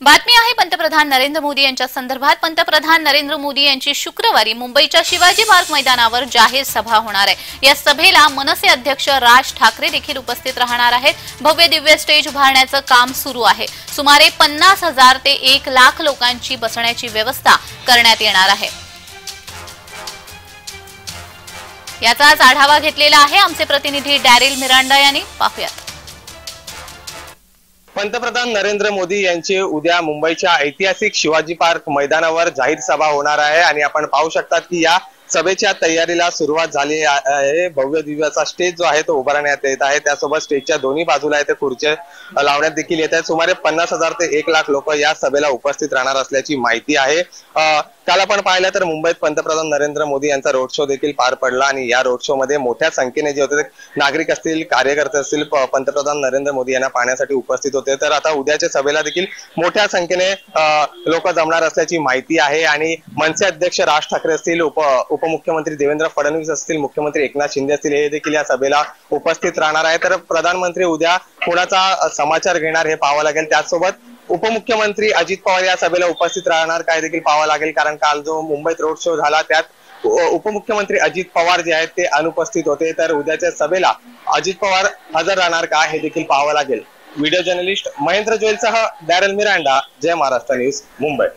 बातमी आहे पंतप्रधान नरेंद्र मोदी यांच्या संदर्भात। पंतप्रधान नरेंद्र मोदी यांची शुक्रवारी मुंबईच्या शिवाजी पार्क मैदानावर जाहीर सभा होणार आहे। या सभेला मनसे अध्यक्ष राज ठाकरे देखील उपस्थित राहणार आहेत। भव्य दिव्य स्टेज उभारण्याचं काम सुरू आहे। सुमारे 50,000 ते 1 लाख लोकांची बसण्याची व्यवस्था करण्यात येणार आहे। याचाच आढावा घेतलेला आहे आमचे प्रतिनिधी डॅरिल मिरांडा यांनी। पाहूयात। पंतप्रधान नरेंद्र मोदी यांची उद्या मुंबईच्या ऐतिहासिक शिवाजी पार्क मैदानावर जाहीर सभा होणार आहे आणि आपण पाहू शकतात की या सभेच्या तयारीला सुरुवात झाली आहे। भव्य दिव्याचा स्टेज जो आहे तो उभारण्यात येत आहे। त्यासोबत स्टेजच्या दोन्ही बाजूला ते खुर्च्या लावण्यात देखील येत आहेत। सुमारे 50,000 ते 1 लाख लोक या सभेला उपस्थित राहणार असल्याची माहिती आहे। काल आपण पाहिलं तर मुंबईत पंतप्रधान नरेंद्र मोदी यांचा रोड शो देखील पार पडला आणि या रोड शो मध्ये मोठ्या संख्येने जे होते नागरिक असतील, कार्यकर्ते असतील, पंतप्रधान नरेंद्र मोदी यांना पाहण्यासाठी उपस्थित होते। तर आता उद्याच्या सभेला देखील मोठ्या संख्येने लोक जमणार असल्याची माहिती आहे आणि मनसे अध्यक्ष राज ठाकरे असतील, उपमुख्यमंत्री देवेंद्र फडणवीस असतील, मुख्यमंत्री एकनाथ शिंदे असतील, हे देखील या सभेला उपस्थित राहणार आहे। तर प्रधानमंत्री उद्या कोणाचा समाचार घेणार हे पाहावं लागेल। त्याचसोबत उपमुख्यमंत्री अजित पवार या सभेला उपस्थित राहणार काय देखील पाहावं लागेल, कारण काल जो मुंबईत रोड शो झाला त्यात उपमुख्यमंत्री अजित पवार जे आहेत ते अनुपस्थित होते। तर उद्याच्या सभेला अजित पवार हजर राहणार का हे देखील पाहावं लागेल। व्हिडिओ जर्नलिस्ट महेंद्र जोयलसह डॅरेल मिरांडा, जय महाराष्ट्र न्यूज, मुंबई।